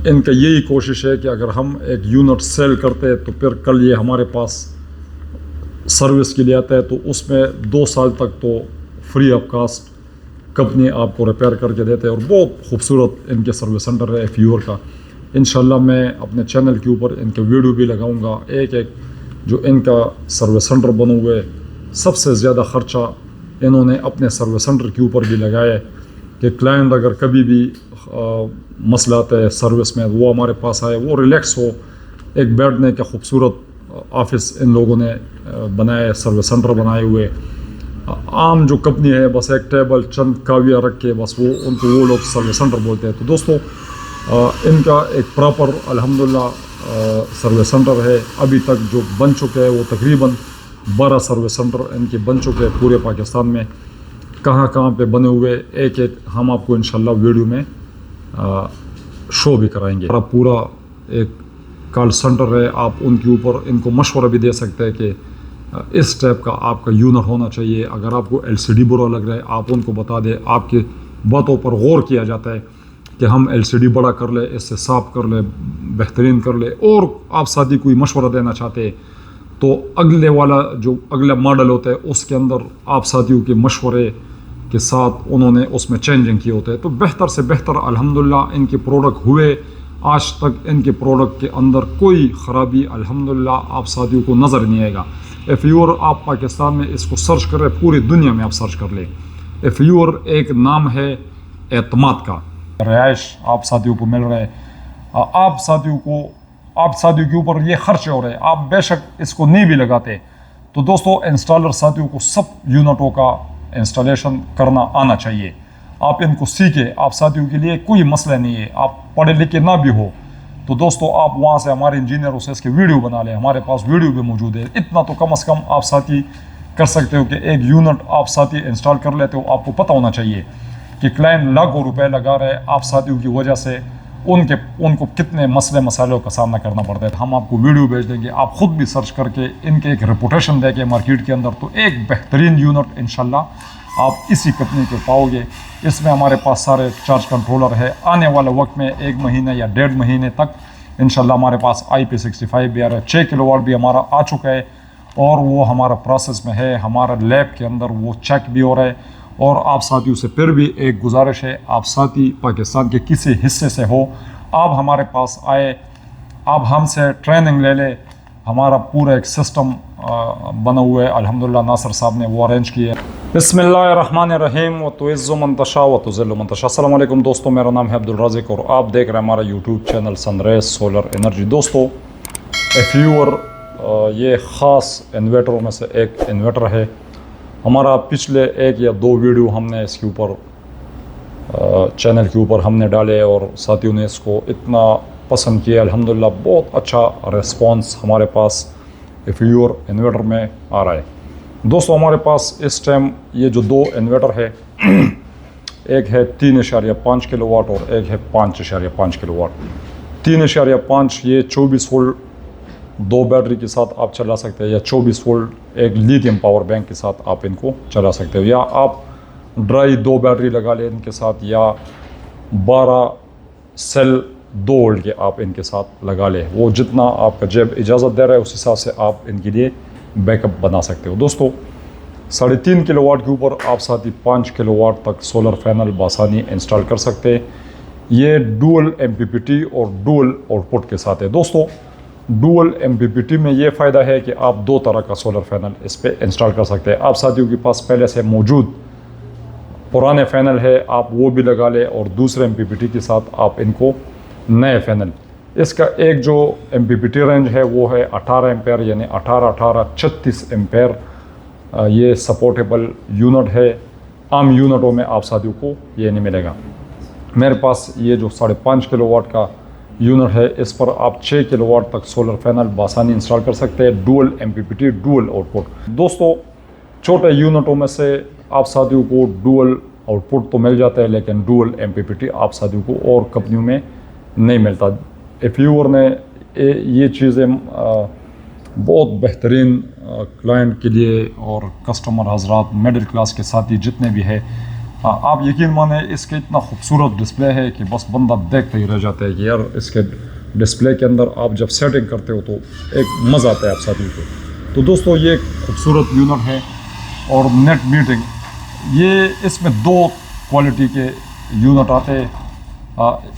ان کا یہی کوشش ہے کہ اگر ہم ایک یونٹ سیل کرتے ہیں تو پھر کل یہ ہمارے پاس سروس کے لیے آتا ہے تو اس میں 2 سال تک تو فری آف کاسٹ کمپنی آپ کو ریپیئر کر کے دیتے ہیں، اور بہت خوبصورت ان کے سروس سینٹر ہے فیور کا۔ انشاءاللہ میں اپنے چینل کے اوپر ان کے ویڈیو بھی لگاؤں گا، ایک جو ان کا سروس سینٹر بنے ہوئے، سب سے زیادہ خرچہ انہوں نے اپنے سروس سینٹر کے اوپر بھی لگایا ہے کہ کلائنٹ اگر کبھی بھی مسئلہ آتا ہے سروس میں وہ ہمارے پاس آئے، وہ ریلیکس ہو۔ ایک بیٹھنے کا خوبصورت آفس ان لوگوں نے بنایا ہے، سروس سینٹر بنائے ہوئے۔ عام جو کمپنی ہے بس ایک ٹیبل چند کاویہ رکھ کے بس ان کو وہ لوگ سروس سینٹر بولتے ہیں۔ تو دوستو ان کا ایک پراپر الحمدللہ سروس سینٹر ہے، ابھی تک جو بن چکے ہیں وہ تقریباً 12 سروس سینٹر ان کے بن چکے ہیں پورے پاکستان میں۔ کہاں کہاں پہ بنے ہوئے ایک ہم آپ کو انشاءاللہ ویڈیو میں شو بھی کرائیں گے۔ پورا ایک کال سینٹر ہے، آپ ان کے اوپر ان کو مشورہ بھی دے سکتے ہیں کہ اس ٹائپ کا آپ کا یونٹ ہونا چاہیے۔ اگر آپ کو LCD برا لگ رہا ہے آپ ان کو بتا دیں، آپ کی باتوں پر غور کیا جاتا ہے کہ ہم LCD بڑا کر لیں، اس سے صاف کر لیں، بہترین کر لیں۔ اور آپ ساتھی کوئی مشورہ دینا چاہتے ہیں تو اگلے والا جو اگلا ماڈل ہوتا ہے اس کے اندر آپ ساتھیوں کے مشورے کے ساتھ انہوں نے اس میں چینجنگ کیے ہوتے ہیں۔ تو بہتر سے بہتر الحمدللہ ان کے پروڈکٹ ہوئے، آج تک ان کے پروڈکٹ کے اندر کوئی خرابی الحمدللہ آپ ساتھیوں کو نظر نہیں آئے گا۔ فیور آپ پاکستان میں اس کو سرچ کر رہے، پوری دنیا میں آپ سرچ کر لیں۔ فیور ایک نام ہے اعتماد کا۔ رہائش آپ ساتھیوں کو مل رہا ہے، آپ ساتھیوں کے اوپر یہ خرچ ہو رہے ہیں، آپ بے شک اس کو نہیں بھی لگاتے۔ تو دوستو انسٹالر ساتھیوں کو سب یونٹوں کا انسٹالیشن کرنا آنا چاہیے، آپ ان کو سیکھیں۔ آپ ساتھیوں کے لیے کوئی مسئلہ نہیں ہے، آپ پڑھے لکھے نہ بھی ہو تو دوستو آپ وہاں سے ہمارے انجینئروں سے اس کے ویڈیو بنا لیں، ہمارے پاس ویڈیو بھی موجود ہے۔ اتنا تو کم از کم آپ ساتھی کر سکتے ہو کہ ایک یونٹ آپ ساتھی انسٹال کر لیتے ہو، آپ کو پتہ ہونا چاہیے کہ کلائنٹ لاکھوں روپے لگا رہے، آپ ساتھیوں کی وجہ سے ان کو کتنے مسائلوں کا سامنا کرنا پڑتا ہے۔ ہم آپ کو ویڈیو بھیج دیں گے، آپ خود بھی سرچ کر کے ان کے ایک ریپوٹیشن دے کے مارکیٹ کے اندر تو ایک بہترین یونٹ انشاءاللہ آپ اسی کمپنی کے پاؤ گے۔ اس میں ہمارے پاس سارے چارج کنٹرولر ہے، آنے والے وقت میں 1 مہینہ یا 1.5 مہینے تک انشاءاللہ ہمارے پاس IP65 بھی آ رہا ہے، 6 کلو واٹ بھی ہمارا آ چکا ہے اور وہ ہمارا پروسیس میں ہے، ہمارا لیب کے اندر وہ چیک بھی ہو رہا ہے۔ اور آپ ساتھیوں سے پھر بھی ایک گزارش ہے، آپ ساتھی پاکستان کے کسی حصے سے ہو، آپ ہمارے پاس آئے، آپ ہم سے ٹریننگ لے لیں۔ ہمارا پورا ایک سسٹم بنا ہوا ہے، الحمدللہ ناصر صاحب نے وہ ارینج کیا ہے۔ بسم اللہ الرحمن الرحیم وتعز من تشاء وتذل من تشاء۔ السلام علیکم دوستو، میرا نام ہے عبدالرازق اور آپ دیکھ رہے ہیں ہمارا YouTube channel sunrise solar energy. دوستو فیور یہ خاص انورٹروں میں سے ایک انورٹر ہے۔ ہمارا پچھلے 1 یا 2 ویڈیو ہم نے اس کے اوپر چینل کے اوپر ہم نے ڈالے اور ساتھیوں نے اس کو اتنا پسند کیا، الحمدللہ بہت اچھا ریسپانس ہمارے پاس فیور انورٹر میں آ رہا ہے۔ دوستو ہمارے پاس اس ٹائم یہ جو 2 انورٹر ہے، ایک ہے 3.5 کلو واٹ اور ایک ہے 5.5 کلو واٹ۔ 3.5 یہ 24 وولٹ 2 بیٹری کے ساتھ آپ چلا سکتے ہیں، یا 24 وولٹ ایک لیتھیم پاور بینک کے ساتھ آپ ان کو چلا سکتے ہو، یا آپ ڈرائی 2 بیٹری لگا لیں ان کے ساتھ، یا 12 سیل 2 وولٹ کے آپ ان کے ساتھ لگا لیں۔ وہ جتنا آپ کا جیب اجازت دے رہا ہے اس حساب سے آپ ان کے لیے بیک اپ بنا سکتے ہو۔ دوستو 3.5 کلو واٹ کے اوپر آپ ساتھی 5 کلو واٹ تک سولر پینل بآسانی انسٹال کر سکتے ہیں۔ یہ ڈوئل MPPT اور ڈوئل آؤٹ پٹ کے ساتھ ہے۔ دوستو ڈوئل MPPT میں یہ فائدہ ہے کہ آپ 2 طرح کا سولر پینل اس پہ انسٹال کر سکتے ہیں۔ آپ ساتھیوں کے پاس پہلے سے موجود پرانے پینل ہے آپ وہ بھی لگا لیں، اور دوسرے MPPT کے ساتھ آپ ان کو نئے پینل، اس کا ایک جو MPPT رینج ہے وہ ہے 18 ایمپیر، یعنی 36 ایمپیر۔ یہ سپورٹیبل یونٹ ہے، عام یونٹوں میں آپ ساتھیوں کو یہ نہیں ملے گا۔ میرے پاس یہ جو 5.5 کلو واٹ کا یونٹ ہے، اس پر آپ 6 کلو واٹ تک سولر پینل بآسانی انسٹال کر سکتے ہیں، dual MPPT dual out put. دوستو چھوٹے یونٹوں میں سے آپ ساتھیوں کو ڈوئل آؤٹ پٹ تو مل جاتا ہے، لیکن ڈوئل MPPT آپ ساتھیوں کو اور کمپنیوں میں نہیں ملتا۔ فیور نے یہ چیزیں بہت بہترین کلائنٹ کے لیے اور کسٹمر حضرات، مڈل کلاس کے ساتھی جتنے بھی ہے، آپ یقین مانیں اس کے اتنا خوبصورت ڈسپلے ہے کہ بس بندہ دیکھتے ہی رہ جاتا ہے کہ یار اس کے ڈسپلے کے اندر آپ جب سیٹنگ کرتے ہو تو ایک مزہ آتا ہے آپ ساتھی کو. تو دوستو یہ ایک خوبصورت یونٹ ہے. اور نیٹ میٹنگ یہ اس میں 2 کوالٹی کے یونٹ آتے ہیں.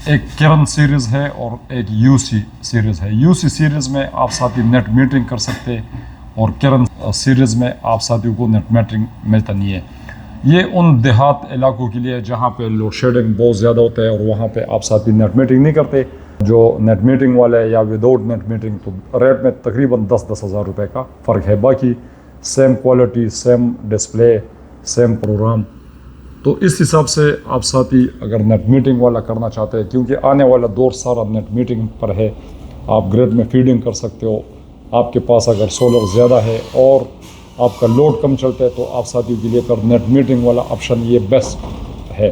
ایک کرن سیریز ہے اور ایک یو سی سیریز ہے. یو سی سیریز میں آپ ساتھی نیٹ میٹنگ کر سکتے اور کرن سیریز میں آپ ساتھیوں کو نیٹ میٹنگ ملتا نہیں ہے. یہ ان دیہات علاقوں کے لیے جہاں پہ لوڈ شیڈنگ بہت زیادہ ہوتا ہے اور وہاں پہ آپ ساتھی نیٹ میٹنگ نہیں کرتے. جو نیٹ میٹنگ والے یا وداؤٹ نیٹ میٹنگ تو ریٹ میں تقریباً 10 ہزار روپے کا فرق ہے. باقی same quality, same display, same program. تو اس حساب سے آپ ساتھی اگر نیٹ میٹنگ والا کرنا چاہتے ہیں، کیونکہ آنے والا دور سارا نیٹ میٹنگ پر ہے، آپ گریڈ میں فیڈنگ کر سکتے ہو. آپ کے پاس اگر سولر زیادہ ہے اور آپ کا لوڈ کم چلتا ہے تو آپ ساتھیوں کے لیے کر نیٹ میٹنگ والا آپشن یہ بیسٹ ہے.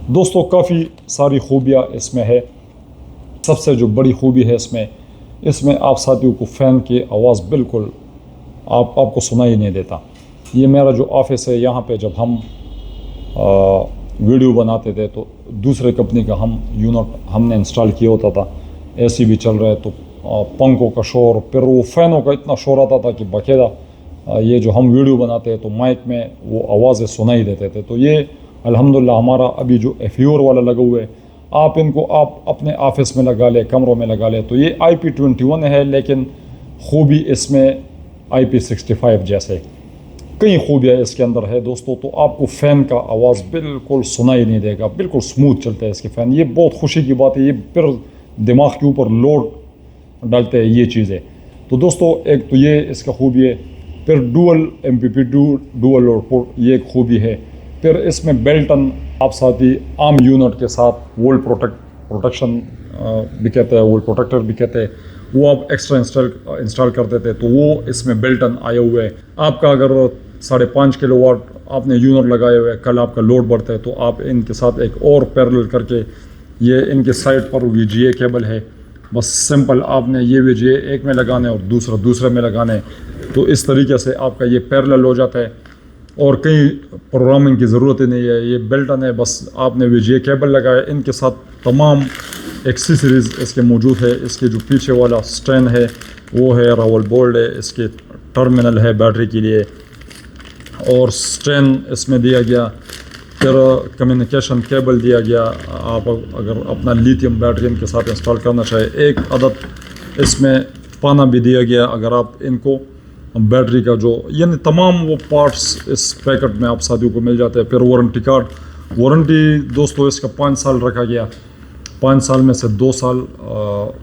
دوستو کافی ساری خوبیاں اس میں ہے. سب سے جو بڑی خوبی ہے اس میں آپ ساتھیوں کو فین کی آواز بالکل آپ کو سنائی نہیں دیتا. یہ میرا جو آفس ہے یہاں پہ جب ہم ویڈیو بناتے تھے تو دوسرے کمپنی کا یونٹ ہم نے انسٹال کیا ہوتا تھا. اے سی بھی چل رہا ہے تو پنکھوں کا شور، پھر وہ فینوں کا اتنا شور آتا تھا کہ باقاعدہ یہ جو ہم ویڈیو بناتے ہیں تو مائک میں وہ آوازیں سنائی دیتے تھے. تو یہ الحمدللہ ہمارا ابھی جو FEOR والا لگا ہوا ہے، آپ ان کو آپ اپنے آفس میں لگا لیں، کمروں میں لگا لیں. تو یہ IP21 ہے لیکن خوبی اس میں IP65 جیسے کئی خوبیاں اس کے اندر ہے دوستو. تو آپ کو فین کا آواز بالکل سنائی نہیں دے گا، بالکل سموتھ چلتا ہے اس کے فین. یہ بہت خوشی کی بات ہے. یہ پھر دماغ کے اوپر لوڈ ڈالتے ہیں یہ چیزیں. تو دوستو ایک تو یہ اس کا خوبی ہے. پھر dual MPP2 dual load port یہ ایک خوبی ہے. پھر اس میں بیلٹن آپ ساتھی عام یونٹ کے ساتھ وولٹ پروٹیکشن بھی کہتے ہیں، وولٹ پروٹیکٹر بھی کہتے ہیں، وہ آپ ایکسٹرا انسٹال کرتے تھے. تو وہ اس میں بیلٹن آیا ہوا ہے. آپ کا اگر 5.5 کلو واٹ آپ نے یونٹ لگائے ہوئے، کل آپ کا لوڈ بڑھتا ہے تو آپ ان کے ساتھ ایک اور پیرلل کر کے، یہ ان کے سائڈ پر VGA کیبل ہے، بس سمپل آپ نے یہ VGA ایک میں لگانا ہے اور دوسرے میں لگانا ہے. تو اس طریقے سے آپ کا یہ پیرلل ہو جاتا ہے اور کہیں پروگرامنگ کی ضرورت ہی نہیں ہے. یہ بیلٹن ہے، بس آپ نے VGA کیبل لگایا. ان کے ساتھ تمام ایکسیسریز اس کے موجود ہے. اس کے جو پیچھے والا سٹینڈ ہے وہ ہے راول بولڈ ہے. اس کے ٹرمینل ہے بیٹری کے لیے اور سٹینڈ اس میں دیا گیا. پھر کمیونیکیشن کیبل دیا گیا. آپ اگر اپنا لیتھیم بیٹری ان کے ساتھ انسٹال کرنا چاہے، ایک عدد اس میں پانا بھی دیا گیا اگر آپ ان کو بیٹری کا جو یعنی تمام وہ پارٹس اس پیکٹ میں آپ ساتھیوں کو مل جاتے ہیں. پھر وارنٹی کارڈ، وارنٹی دوستو اس کا 5 سال رکھا گیا. 5 سال میں سے 2 سال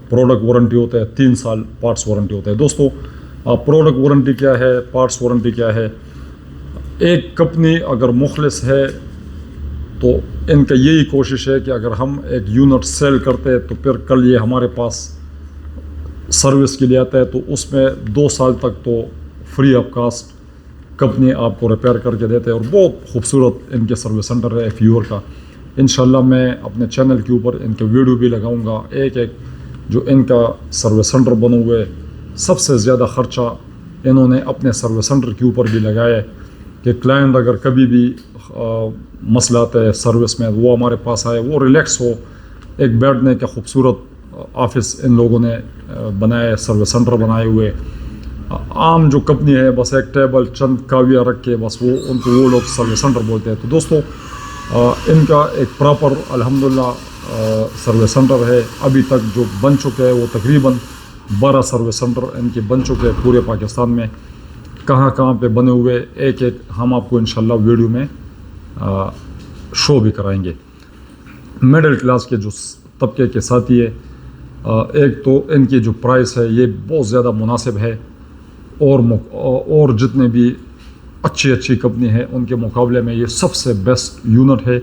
پروڈکٹ وارنٹی ہوتا ہے، 3 سال پارٹس وارنٹی ہوتا ہے. دوستو پروڈکٹ وارنٹی کیا ہے، پارٹس وارنٹی کیا ہے؟ ایک کمپنی اگر مخلص ہے تو ان کا یہی کوشش ہے کہ اگر ہم ایک یونٹ سیل کرتے ہیں تو پھر کل یہ ہمارے پاس سروس کے لیے آتا ہے تو اس میں 2 سال تک تو فری آف کاسٹ کمپنی آپ کو ریپیئر کر کے دیتے ہیں. اور بہت خوبصورت ان کے سروس سینٹر ہے FEOR کا. انشاءاللہ میں اپنے چینل کے اوپر ان کے ویڈیو بھی لگاؤں گا. ایک جو ان کا سروس سینٹر بنے ہوئے، سب سے زیادہ خرچہ انہوں نے اپنے سروس سینٹر کے اوپر بھی لگایا ہے کہ کلائنٹ اگر کبھی بھی مسئلہ آتا ہے سروس میں وہ ہمارے پاس آئے، وہ ریلیکس ہو. ایک بیٹھنے کا خوبصورت آفس ان لوگوں نے بنایا ہے، سروس سینٹر بنائے ہوئے. عام جو کمپنی ہے بس ایک ٹیبل چند کاویہ رکھ کے بس ان کو وہ لوگ سروس سینٹر بولتے ہیں. تو دوستو ان کا ایک پراپر الحمدللہ سروس سینٹر ہے. ابھی تک جو بن چکے ہیں وہ تقریباً 12 سروس سینٹر ان کے بن چکے ہیں پورے پاکستان میں. کہاں پہ بنے ہوئے ایک ہم آپ کو انشاءاللہ ویڈیو میں شو بھی کرائیں گے. مڈل کلاس کے جو طبقے کے ساتھی ہے، ایک تو ان کی جو پرائس ہے یہ بہت زیادہ مناسب ہے اور جتنے بھی اچھی کمپنی ہے ان کے مقابلے میں یہ سب سے بیسٹ یونٹ ہے.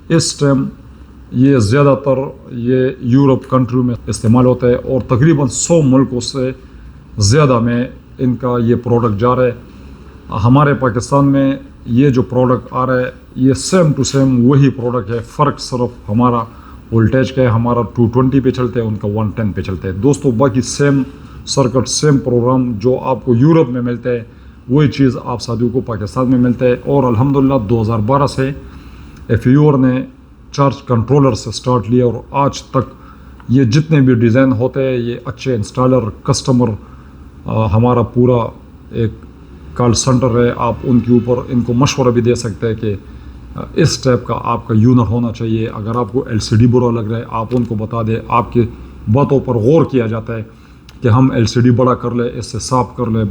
اس ٹائم یہ زیادہ تر یہ یورپ کنٹری میں استعمال ہوتا ہے اور تقریباً 100 ملکوں سے زیادہ میں ان کا یہ پروڈکٹ جا رہا ہے. ہمارے پاکستان میں یہ جو پروڈکٹ آ رہا ہے یہ سیم ٹو سیم وہی پروڈکٹ ہے. فرق صرف ہمارا وولٹیج کا ہے، ہمارا 220 پہ چلتے ہیں، ان کا 110 پہ چلتے ہیں. دوستو باقی سیم سرکٹ، سیم پروگرام جو آپ کو یورپ میں ملتے ہیں وہی چیز آپ ساتھیوں کو پاکستان میں ملتا ہے. اور الحمدللہ 2012 سے FEOR نے چارج کنٹرولر سے سٹارٹ لیا اور آج تک یہ جتنے بھی ڈیزائن ہوتے ہیں یہ اچھے انسٹالر کسٹمر ہمارا پورا ایک کال سینٹر ہے. آپ ان کے اوپر ان کو مشورہ بھی دے سکتے ہیں کہ اس ٹائپ کا آپ کا یونٹ ہونا چاہیے. اگر آپ کو LCD برا لگ رہا ہے آپ ان کو بتا دیں, آپ کی باتوں پر غور کیا جاتا ہے کہ ہم LCD بڑا کر لیں, اس سے صاف کر لیں,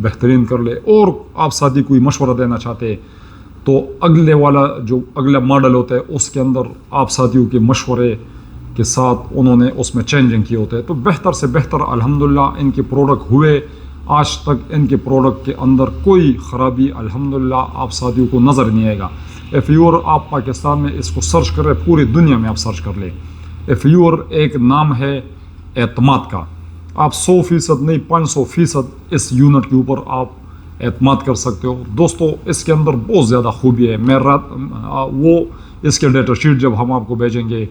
بہترین کر لیں. اور آپ ساتھی کوئی مشورہ دینا چاہتے ہیں تو اگلے والا جو اگلا ماڈل ہوتا ہے اس کے اندر آپ ساتھیوں کے مشورے کے ساتھ انہوں نے اس میں چینجنگ کی ہوتے ہیں. تو بہتر سے بہتر الحمدللہ ان کے پروڈکٹ ہوئے. آج تک ان کے پروڈکٹ کے اندر کوئی خرابی الحمدللہ آپ ساتھیوں کو نظر نہیں آئے گا. FEOR آپ پاکستان میں اس کو سرچ کر رہے, پوری دنیا میں آپ سرچ کر لیں. FEOR ایک نام ہے اعتماد کا. آپ 100% نہیں 500% اس یونٹ کے اوپر آپ اعتماد کر سکتے ہو. دوستو اس کے اندر بہت زیادہ خوبی ہے. میں وہ اس کے ڈیٹا شیٹ جب ہم آپ کو بھیجیں گے,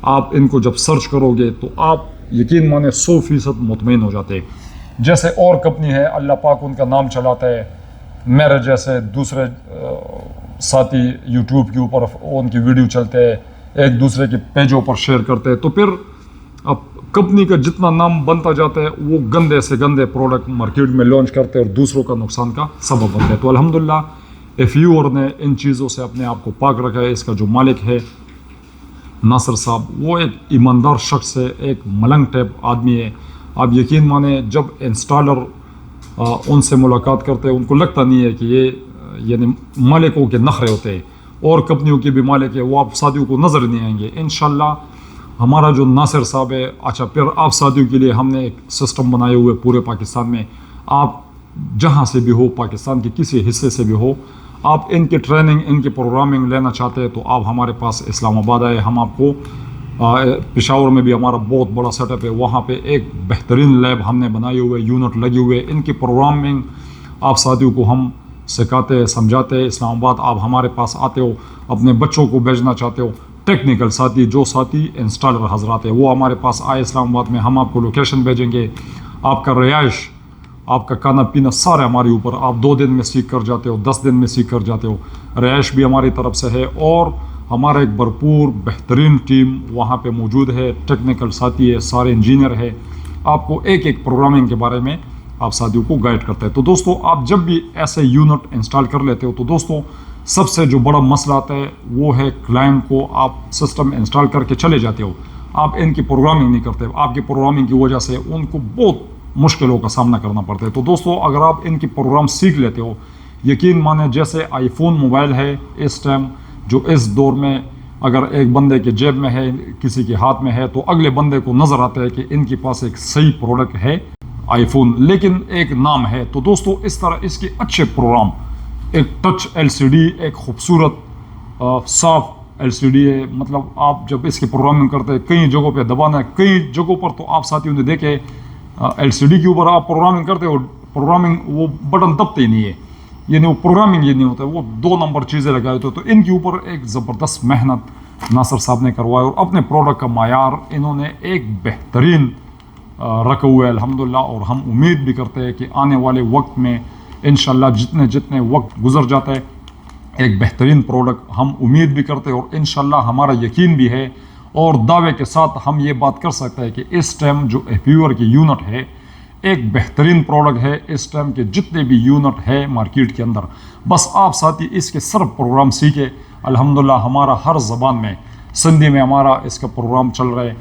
آپ ان کو جب سرچ کرو گے تو آپ یقین مانے 100% مطمئن ہو جاتے. جیسے اور کمپنی ہے اللہ پاک ان کا نام چلاتا ہے, میرے جیسے دوسرے ساتھی یوٹیوب کے اوپر ان کی ویڈیو چلتے ہیں, ایک دوسرے کے پیجوں پر شیئر کرتے ہیں, تو پھر اب کمپنی کا جتنا نام بنتا جاتا ہے وہ گندے سے گندے پروڈکٹ مارکیٹ میں لانچ کرتے ہیں اور دوسروں کا نقصان کا سبب بنتے ہیں. تو الحمدللہ FEOR نے ان چیزوں سے اپنے آپ کو پاک رکھا ہے. اس کا جو مالک ہے ناصر صاحب وہ ایک ایماندار شخص ہے, ایک ملنگ ٹائپ آدمی ہے. آپ یقین مانیں جب انسٹالر ان سے ملاقات کرتے ہیں ان کو لگتا نہیں ہے کہ یہ یعنی مالکوں کے نخرے ہوتے ہیں, اور کمپنیوں کے بھی مالک ہے وہ آپ ساتھیوں کو نظر نہیں آئیں گے انشاءاللہ. ہمارا جو ناصر صاحب ہے, اچھا پھر آپ ساتھیوں کے لیے ہم نے ایک سسٹم بنائے ہوئے پورے پاکستان میں. آپ جہاں سے بھی ہو, پاکستان کے کسی حصے سے بھی ہو, آپ ان کی ٹریننگ ان کی پروگرامنگ لینا چاہتے ہیں تو آپ ہمارے پاس اسلام آباد آئے. ہم آپ کو پشاور میں بھی ہمارا بہت بڑا سیٹ اپ ہے, وہاں پہ ایک بہترین لیب ہم نے بنائے ہوئے, یونٹ لگے ہوئے. ان کی پروگرامنگ آپ ساتھیوں کو ہم سکھاتے ہیں, سمجھاتے ہیں. اسلام آباد آپ ہمارے پاس آتے ہو, اپنے بچوں کو بھیجنا چاہتے ہو, ٹیکنیکل ساتھی جو ساتھی انسٹالر حضرات ہیں وہ ہمارے پاس آئے اسلام آباد میں. ہم آپ کو لوکیشن بھیجیں گے, آپ کا رہائش, آپ کا کھانا پینا سارے ہمارے اوپر. آپ 2 دن میں سیکھ کر جاتے ہو, 10 دن میں سیکھ کر جاتے ہو. رہائش بھی ہماری طرف سے ہے, اور ہمارا ایک بھرپور بہترین ٹیم وہاں پہ موجود ہے. ٹیکنیکل ساتھی ہے, سارے انجینئر ہے. آپ کو ایک ایک پروگرامنگ کے بارے میں آپ ساتھیوں کو گائیڈ کرتے ہیں. تو دوستو آپ جب بھی ایسے یونٹ انسٹال کر لیتے ہو تو دوستو سب سے جو بڑا مسئلہ آتا ہے وہ ہے کلائنٹ کو آپ سسٹم انسٹال کر کے چلے جاتے ہو, آپ ان کی پروگرامنگ نہیں کرتے. آپ کی پروگرامنگ کی وجہ سے ان کو بہت مشکلوں کا سامنا کرنا پڑتا ہے. تو دوستو اگر آپ ان کی پروگرام سیکھ لیتے ہو, یقین مانیں جیسے آئی فون موبائل ہے اس ٹائم جو اس دور میں اگر ایک بندے کے جیب میں ہے, کسی کے ہاتھ میں ہے, تو اگلے بندے کو نظر آتا ہے کہ ان کے پاس ایک صحیح پروڈکٹ ہے آئی فون, لیکن ایک نام ہے. تو دوستو اس طرح اس کے اچھے پروگرام, ایک ٹچ LCD, ایک خوبصورت صاف LCD ہے. مطلب آپ جب اس کی پروگرامنگ کرتے ہیں کئی جگہوں پہ دبانا ہے, کئی جگہوں پر تو آپ ساتھیوں نے دیکھے LCD کے اوپر آپ پروگرامنگ کرتے ہو, پروگرامنگ وہ بٹن دبتے ہی نہیں ہے, یعنی وہ پروگرامنگ یہ نہیں ہوتا ہے, وہ 2 نمبر چیزیں لگائے ہوتے. تو ان کے اوپر ایک زبردست محنت ناصر صاحب نے کروایا, اور اپنے پروڈکٹ کا معیار انہوں نے ایک بہترین رکھا ہوا ہے الحمدللہ. اور ہم امید بھی کرتے ہیں کہ آنے والے وقت میں انشاءاللہ جتنے وقت گزر جاتا ہے ایک بہترین پروڈکٹ ہم امید بھی کرتے ہیں, اور انشاءاللہ ہمارا یقین بھی ہے اور دعوے کے ساتھ ہم یہ بات کر سکتے ہیں کہ اس ٹائم جو FEOR کی یونٹ ہے ایک بہترین پروڈکٹ ہے. اس ٹائم کے جتنے بھی یونٹ ہے مارکیٹ کے اندر, بس آپ ساتھی اس کے صرف پروگرام سیکھے. الحمدللہ ہمارا ہر زبان میں, سندھی میں ہمارا اس کا پروگرام چل رہا ہے,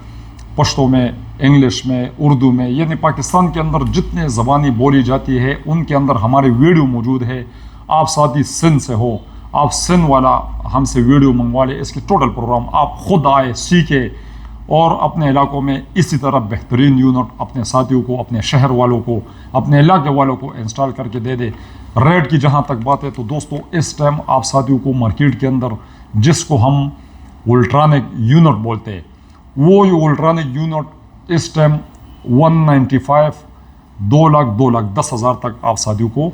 پشتو میں, انگلش میں, اردو میں, یعنی پاکستان کے اندر جتنے زبانی بولی جاتی ہے ان کے اندر ہماری ویڈیو موجود ہے. آپ ساتھی سندھ سے ہو, آپ سندھ والا ہم سے ویڈیو منگوا لے, اس کے ٹوٹل پروگرام آپ خود آئے سیکھے اور اپنے علاقوں میں اسی طرح بہترین یونٹ اپنے ساتھیوں کو, اپنے شہر والوں کو, اپنے علاقے والوں کو انسٹال کر کے دے دے. ریٹ کی جہاں تک بات ہے تو دوستو اس ٹائم آپ ساتھیوں کو مارکیٹ کے اندر جس کو ہم الٹرانک یونٹ بولتے ہیں, وہ الٹرانک یونٹ اس ٹائم 195 2,10,000 تک آپ ساتھیوں کو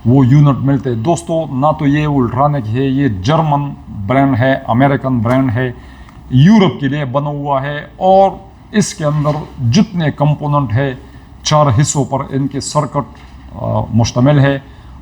وہ یونٹ ملتے ہیں. دوستو نہ تو یہ الٹرانک ہے, یہ جرمن برانڈ ہے, امریکن برانڈ ہے, یورپ کے لیے بنا ہوا ہے, اور اس کے اندر جتنے کمپوننٹ ہے 4 حصوں پر ان کے سرکٹ مشتمل ہے.